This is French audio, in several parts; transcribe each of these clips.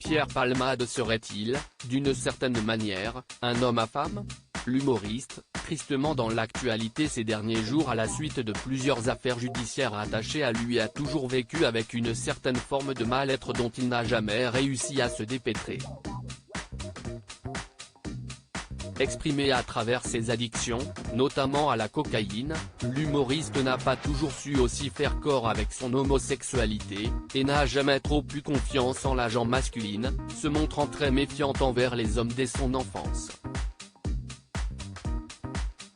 Pierre Palmade serait-il, d'une certaine manière, un homme à femme? L'humoriste, tristement dans l'actualité ces derniers jours à la suite de plusieurs affaires judiciaires attachées à lui, a toujours vécu avec une certaine forme de mal-être dont il n'a jamais réussi à se dépêtrer. Exprimé à travers ses addictions, notamment à la cocaïne, l'humoriste n'a pas toujours su aussi faire corps avec son homosexualité, et n'a jamais trop eu confiance en la gent masculine, se montrant très méfiant envers les hommes dès son enfance.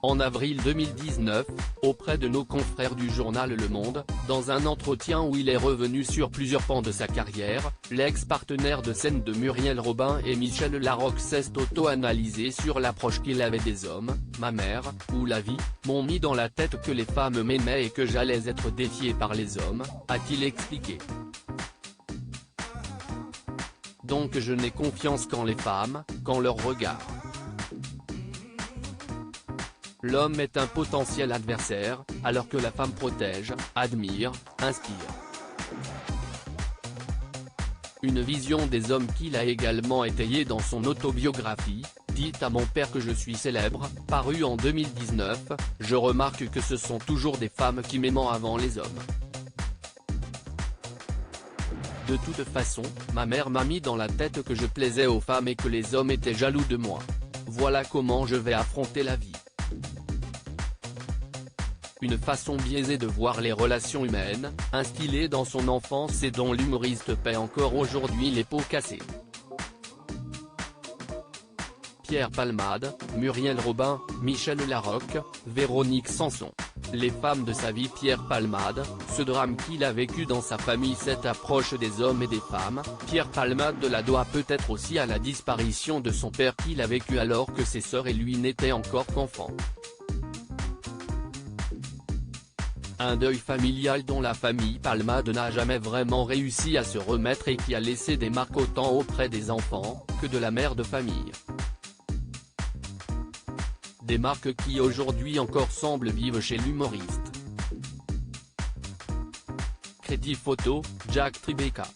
En avril 2019, auprès de nos confrères du journal Le Monde, dans un entretien où il est revenu sur plusieurs pans de sa carrière, l'ex-partenaire de scène de Muriel Robin et Michel Larocque s'est auto-analysé sur l'approche qu'il avait des hommes. « Ma mère, ou la vie, m'ont mis dans la tête que les femmes m'aimaient et que j'allais être défié par les hommes », a-t-il expliqué. Donc je n'ai confiance qu'en les femmes, qu'en leur regard. L'homme est un potentiel adversaire, alors que la femme protège, admire, inspire. Une vision des hommes qu'il a également étayée dans son autobiographie, « Dites à mon père que je suis célèbre », parue en 2019, « Je remarque que ce sont toujours des femmes qui m'aiment avant les hommes. De toute façon, ma mère m'a mis dans la tête que je plaisais aux femmes et que les hommes étaient jaloux de moi. Voilà comment je vais affronter la vie. » Une façon biaisée de voir les relations humaines, instillée dans son enfance et dont l'humoriste paie encore aujourd'hui les pots cassés. Pierre Palmade, Muriel Robin, Michel Larocque, Véronique Sanson. Les femmes de sa vie. Pierre Palmade, ce drame qu'il a vécu dans sa famille, cette approche des hommes et des femmes, Pierre Palmade la doit peut-être aussi à la disparition de son père qu'il a vécu alors que ses sœurs et lui n'étaient encore qu'enfants. Un deuil familial dont la famille Palmade n'a jamais vraiment réussi à se remettre et qui a laissé des marques autant auprès des enfants, que de la mère de famille. Des marques qui aujourd'hui encore semblent vives chez l'humoriste. Crédit photo, Jack Tribeca.